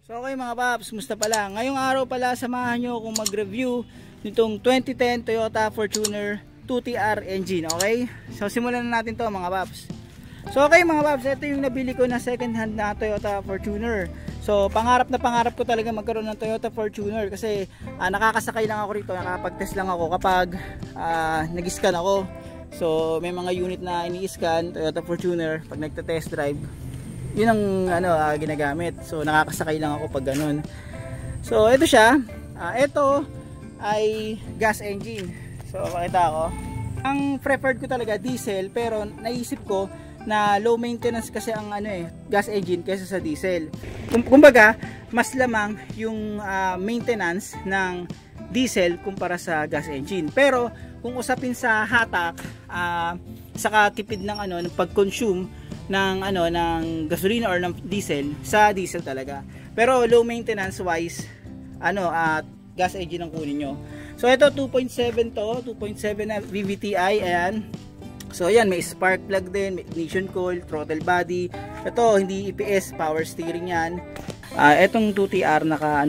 So okay mga paps, musta pala? Ngayong araw pala samahan nyo akong mag-review nitong 2010 Toyota Fortuner 2TR engine, okay? So simulan na natin to mga paps. So okay mga paps, ito yung nabili ko na second hand na Toyota Fortuner. So pangarap ko talaga magkaroon ng Toyota Fortuner kasi nakakasakay lang ako rito, nakapag-test lang ako kapag nag-scan ako. So may mga unit na ini-scan Toyota Fortuner pag nagta-test drive. Yun ang ginagamit. So nakakasakay lang ako pag ganun. So ito siya. Ito ay gas engine. So pakita ko. Ang preferred ko talaga diesel, pero naisip ko na low maintenance kasi ang gas engine kaysa sa diesel. Kumbaga, mas lamang yung maintenance ng diesel kumpara sa gas engine. Pero kung usapin sa hatak, saka tipid ng pag-consume ng gasolina or ng diesel, sa diesel talaga. Pero low maintenance wise gas engine ang kunin nyo. So ito 2.7 to, 2.7 na VVTi, ayan. So ayan, may spark plug din, may ignition coil, throttle body. Ito hindi EPS, power steering yan. Etong 2TR naka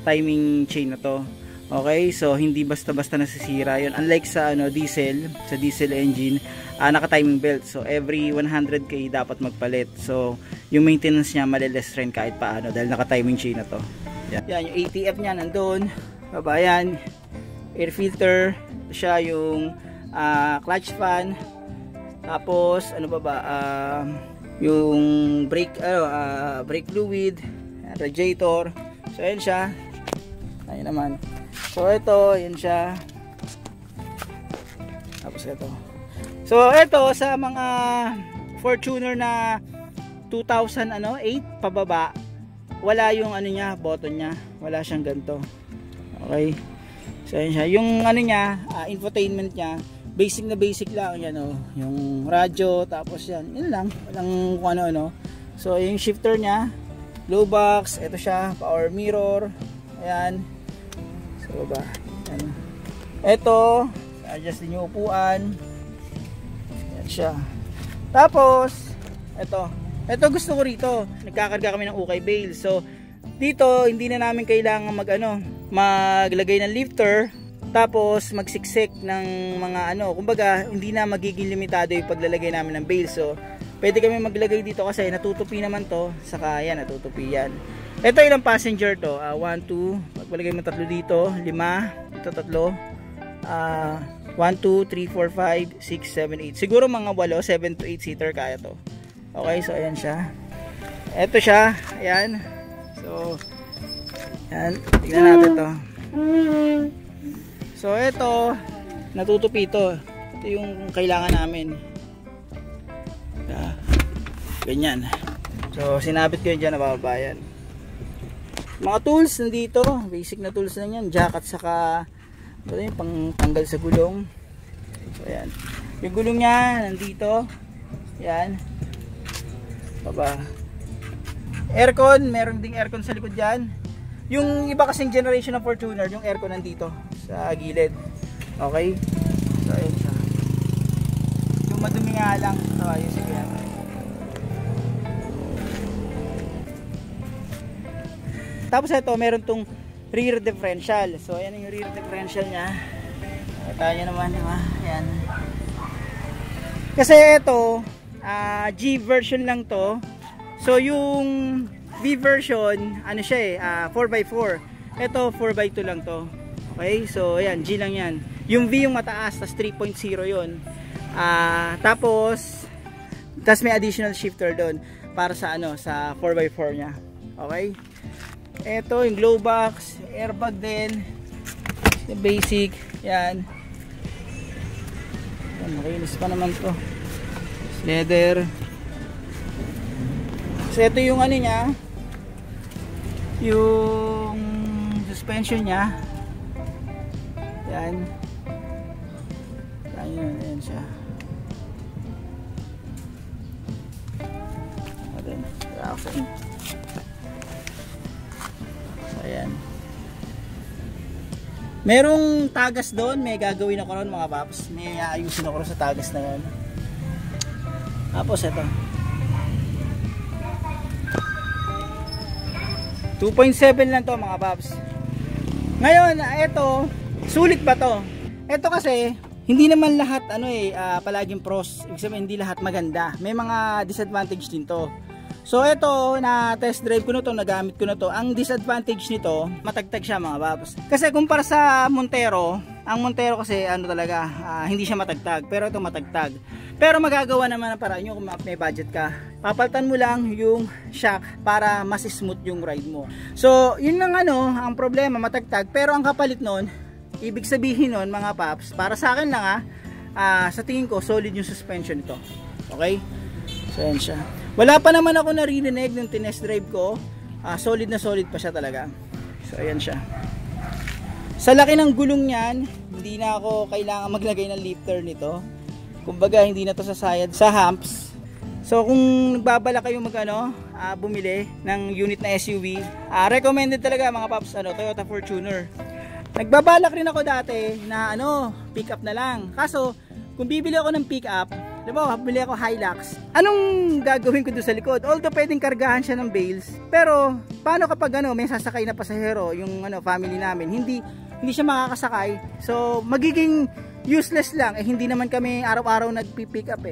timing chain na to. Okay, so hindi basta-basta nasisira yun. Unlike sa diesel engine, naka-timing belt. So every 100k dapat magpalit. So yung maintenance niya maliles rin kahit paano dahil naka-timing chain na to. Yan, yung ATF niya nandun. Baba yan. Air filter. Ito siya yung clutch fan. Tapos yung brake fluid, radiator. So ayan siya. Ayun naman. So ito, yan siya. Tapos ito. So ito sa mga Fortuner na 2008 pababa, wala yung button niya. Wala siyang ganito. Okay. So yan siya. Yung infotainment niya, basic na basic lang yan yung radyo, tapos yan lang. Walang kung ano. So yung shifter niya, glow box, ito siya, power mirror. Ayan. So ba, ito, adjust din yung upuan. Yan siya. Tapos ito gusto ko rito, nagkakarga kami ng ukay bale. So dito hindi na namin kailangan maglagay ng lifter, tapos magsiksik ng mga kumbaga hindi na magiging limitado yung paglalagay namin ng bale. So pwede kami maglagay dito kasi natutupi naman to, saka yan, natutupi yan. Ito ilang passenger to? 1, 2, pagpalagay mo 3 dito, 5, ito 3, 1, 2, 3, 4, 5, 6, 7, 8. Siguro mga 8, 7 to 8 seater kaya to. Okay, so ayan siya. Ito siya, ayan. So, ayan, tignan natin to. So ito, natutupi ito. Ito yung kailangan namin. Ganyan. So, sinabit ko yun dyan, nababayan. Mga tools nandito, basic na tools lang yan, jacket saka pang tanggal sa gulong. So ayan, yung gulong niya nandito, yan, baba. Aircon, meron ding aircon sa likod dyan. Yung iba kasing generation ng Fortuner, yung aircon nandito sa gilid. Okay, so ayan siya. Yung madumi nga lang, ayun, sige yan. Tapos ito, meron tong rear differential. So ayan yung rear differential nya. Kita nyo naman, diba? Ayan. Kasi ito G version lang to. So yung V version, 4x4. Ito 4x2 lang to. Okay, so ayan, G lang yan. Yung V yung mataas, tas 3.0 yun. Tapos may additional shifter doon para sa sa 4x4 nya. Okay. Ito yung glow box, airbag din, yung basic, yan. Makinis pa naman to. Leather. So ito yung niya, yung suspension niya. Yan. Ayan siya. Ayan. Merong tagas doon, may gagawin ako ron mga paps. May ayusin ako ron sa tagas na yun. Tapos ito. 2.7 lang to mga paps. Ngayon, ito, sulit ba to? Ito kasi, hindi naman lahat palaging pros. Ibig sabihin, hindi lahat maganda. May mga disadvantage din to. So ito, na test drive ko na to, nagamit ko na to. Ang disadvantage nito, matagtag siya mga paps. Kasi kumpara sa Montero, ang Montero kasi hindi siya matagtag. Pero ito matagtag. Pero magagawa naman ang paraan nyo kung may budget ka. Papalitan mo lang yung shock para mas smooth yung ride mo. So yun lang ang problema, matagtag. Pero ang kapalit nun, ibig sabihin nun mga paps, para sa akin lang sa tingin ko solid yung suspension nito. Okay? So yan siya. Wala pa naman ako narinig ng tinest drive ko. Solid na solid pa siya talaga. So ayan siya. Sa laki ng gulong niyan, hindi na ako kailangan maglagay ng lifter nito. Kumbaga hindi na to sasayad sa humps. So kung nagbabala kayo bumili ng unit na SUV, recommended talaga mga paps, Toyota Fortuner. Nagbabala rin ako dati na pick up na lang. Kaso kung bibili ako ng pick up, bibili ako Hilux, anong gagawin ko doon sa likod? Although pwedeng kargahan siya ng bales, pero paano kapag may sasakay na pasahero, yung family namin, hindi siya makakasakay. So magiging useless lang. Hindi naman kami araw-araw nagpi-pick up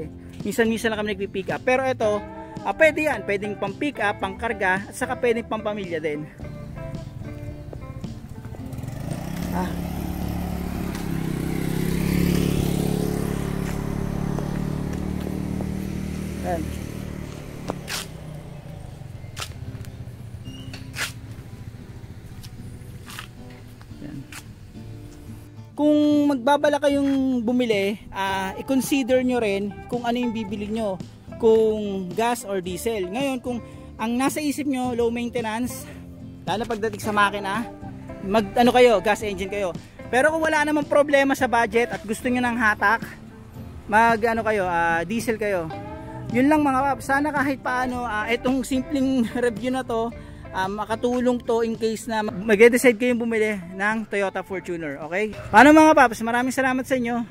Minsan-minsan lang kami nagpi-pick up. Pero ito, pwede yan. Pwedeng pang pick up, pang karga, at saka pwedeng pang pamilya din. Ayan. Kung magbabala kayong bumili, i-consider nyo rin kung ano yung bibili nyo, kung gas or diesel. Ngayon, kung ang nasa isip nyo low maintenance, lalo pagdating sa makina, kayo, gas engine kayo. Pero kung wala namang problema sa budget at gusto nyo ng hatak, diesel kayo. Yun lang mga paps. Sana kahit paano itong simpleng review na to, makatulong to in case na mag-decide kayong bumili ng Toyota Fortuner. Okay? Paano mga paps? Maraming salamat sa inyo.